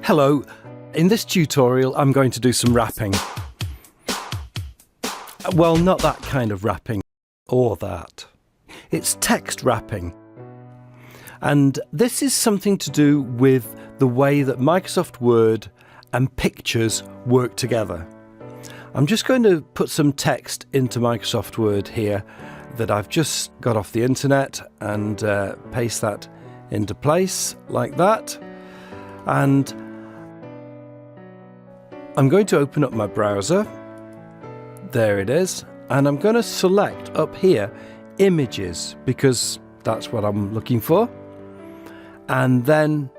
Hello, in this tutorial I'm going to do some wrapping. Well, not that kind of wrapping, or that. It's text wrapping. And this is something to do with the way that Microsoft Word and pictures work together. I'm just going to put some text into Microsoft Word here that I've just got off the internet and paste that into place like that. And I'm going to open up my browser. There it is. And I'm going to select up here images because that's what I'm looking for. And then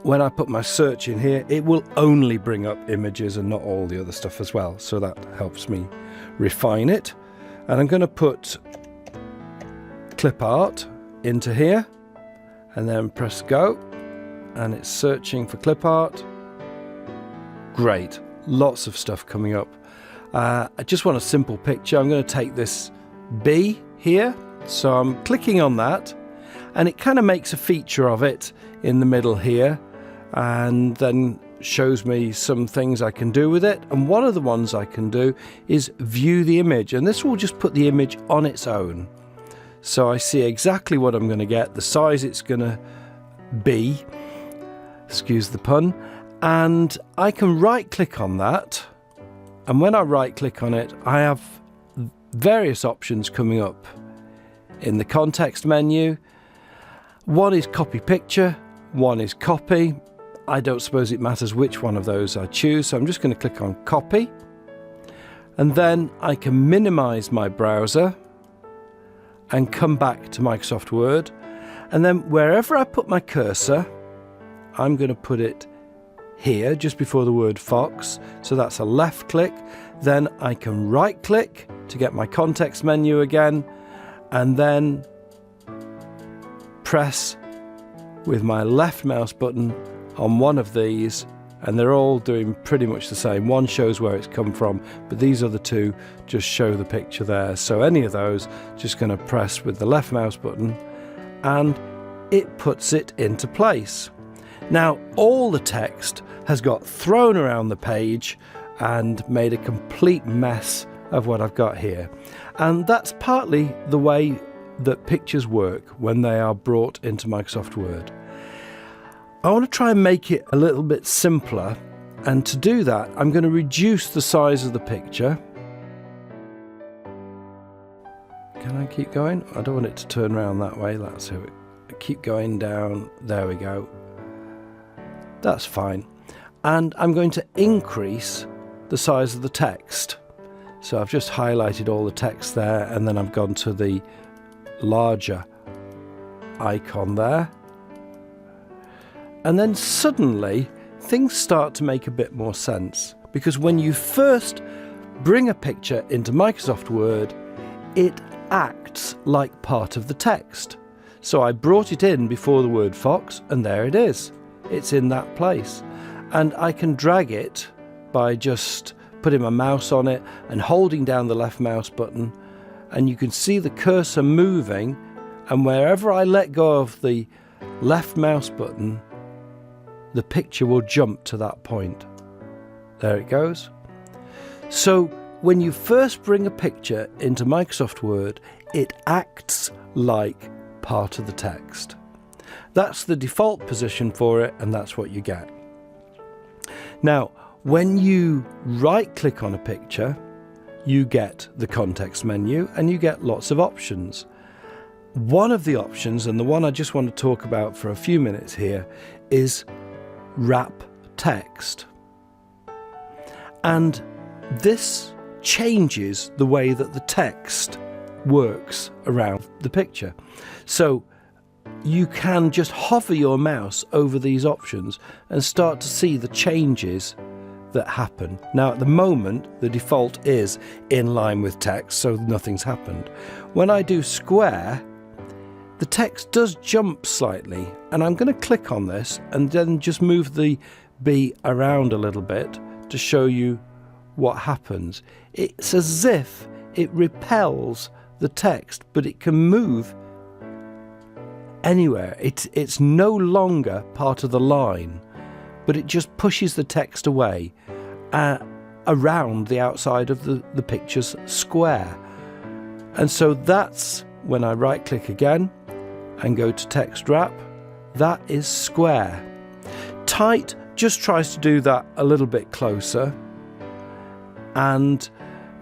when I put my search in here, it will only bring up images and not all the other stuff as well. So that helps me refine it. And I'm going to put clip art into here and then press go. And it's searching for clip art. Great. Lots of stuff coming up. I just want a simple picture. I'm going to take this bee here. So I'm clicking on that and it kind of makes a feature of it in the middle here and then shows me some things I can do with it. And one of the ones I can do is view the image, and this will just put the image on its own. So I see exactly what I'm going to get, the size it's going to be, excuse the pun, and I can right click on that, and when I right click on it I have various options coming up in the context menu. One is copy picture, one is copy. I don't suppose it matters which one of those I choose, so I'm just going to click on copy, and then I can minimize my browser and come back to Microsoft Word, and then wherever I put my cursor I'm going to put it here just before the word Fox, so that's a left click. Then I can right click to get my context menu again, and then press with my left mouse button on one of these, and they're all doing pretty much the same. One shows where it's come from, but these other two just show the picture there. So any of those, just going to press with the left mouse button and it puts it into place. Now all the text has got thrown around the page and made a complete mess of what I've got here. And that's partly the way that pictures work when they are brought into Microsoft Word. I want to try and make it a little bit simpler, and to do that I'm going to reduce the size of the picture. Can I keep going? I don't want it to turn around that way. That's how it. Keep going down. There we go. That's fine. And I'm going to increase the size of the text. So I've just highlighted all the text there, and then I've gone to the larger icon there. And then suddenly things start to make a bit more sense, because when you first bring a picture into Microsoft Word, it acts like part of the text. So I brought it in before the word Fox, and there it is. It's in that place. And I can drag it by just putting my mouse on it and holding down the left mouse button, and you can see the cursor moving, and wherever I let go of the left mouse button, the picture will jump to that point. There it goes. So when you first bring a picture into Microsoft Word, it acts like part of the text. That's the default position for it, and that's what you get. Now, when you right click on a picture, you get the context menu and you get lots of options. One of the options, and the one I just want to talk about for a few minutes here, is wrap text. And this changes the way that the text works around the picture. So you can just hover your mouse over these options and start to see the changes that happen. Now at the moment the default is in line with text, so nothing's happened. When I do square, the text does jump slightly, and I'm going to click on this and then just move the B around a little bit to show you what happens. It's as if it repels the text, but it can move anywhere. It's no longer part of the line, but it just pushes the text away around the outside of the picture's square. And so that's when I right click again and go to text wrap, that is square. Tight just tries to do that a little bit closer, and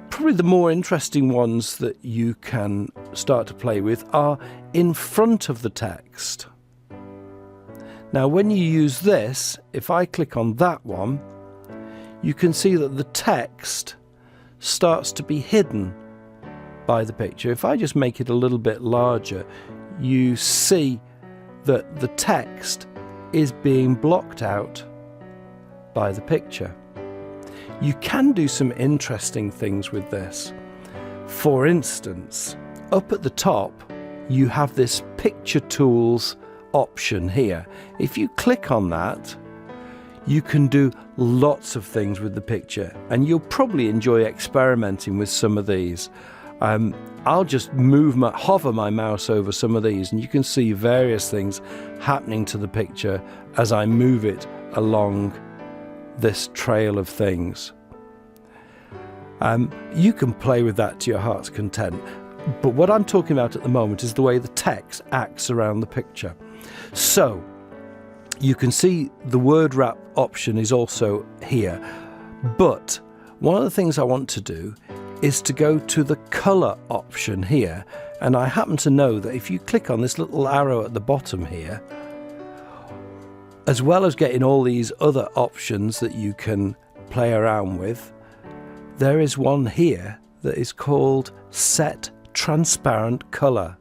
probably the more interesting ones that you can start to play with are in front of the text. Now when you use this, if I click on that one, you can see that the text starts to be hidden by the picture. If I just make it a little bit larger, you see that the text is being blocked out by the picture. You can do some interesting things with this. For instance, up at the top, you have this Picture Tools option here. If you click on that, you can do lots of things with the picture, and you'll probably enjoy experimenting with some of these. I'll just hover my mouse over some of these, and you can see various things happening to the picture as I move it along this trail of things. You can play with that to your heart's content, but what I'm talking about at the moment is the way the text acts around the picture. So you can see the word wrap option is also here, but one of the things I want to do is to go to the color option here, and I happen to know that if you click on this little arrow at the bottom here, as well as getting all these other options that you can play around with, there is one here that is called Set Transparent Color.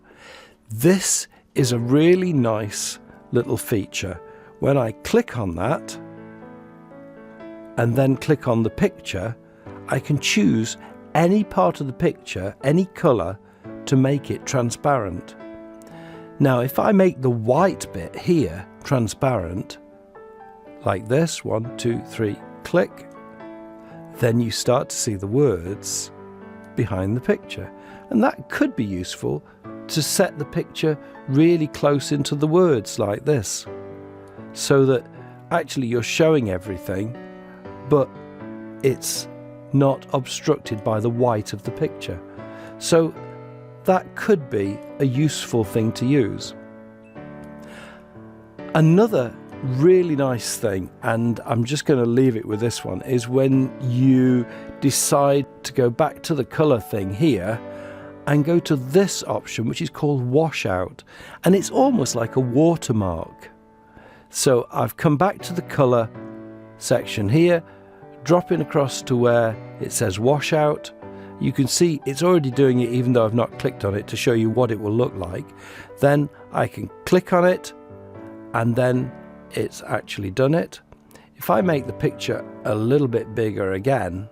This is a really nice little feature. When I click on that and then click on the picture, I can choose any part of the picture, any color, to make it transparent. Now if I make the white bit here transparent, like this, 1, 2, 3, click, then you start to see the words behind the picture. And that could be useful to set the picture really close into the words like this, so that actually you're showing everything, but it's not obstructed by the white of the picture. So that could be a useful thing to use. Another really nice thing, and I'm just going to leave it with this one, is when you decide to go back to the color thing here and go to this option, which is called washout, and it's almost like a watermark. So I've come back to the color section here, dropping across to where it says washout. You can see it's already doing it even though I've not clicked on it, to show you what it will look like. Then I can click on it and then it's actually done it. If I make the picture a little bit bigger again,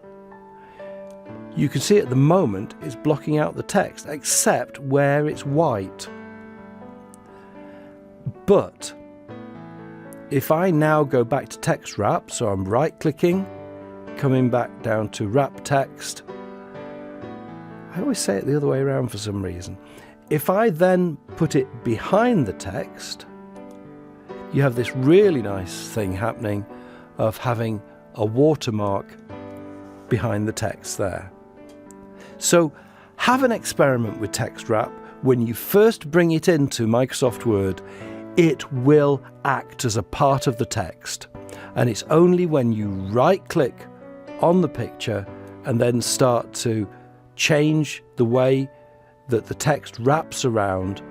you can see at the moment it's blocking out the text except where it's white. But if I now go back to text wrap, so I'm right clicking, coming back down to wrap text, I always say it the other way around for some reason. If I then put it behind the text, you have this really nice thing happening of having a watermark behind the text there. So have an experiment with text wrap. When you first bring it into Microsoft Word, it will act as a part of the text, and it's only when you right click on the picture and then start to change the way that the text wraps around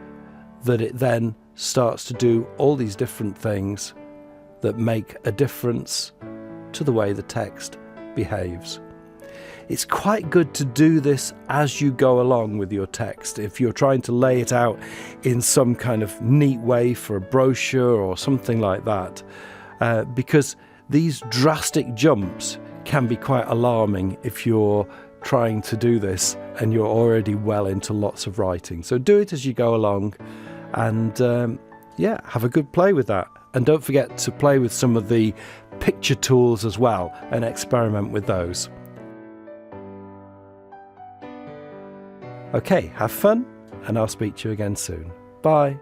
that it then starts to do all these different things that make a difference to the way the text behaves. It's quite good to do this as you go along with your text. If you're trying to lay it out in some kind of neat way for a brochure or something like that, because these drastic jumps can be quite alarming if you're trying to do this and you're already well into lots of writing. So do it as you go along, and yeah, have a good play with that. And don't forget to play with some of the picture tools as well and experiment with those. Okay, have fun, and I'll speak to you again soon. Bye.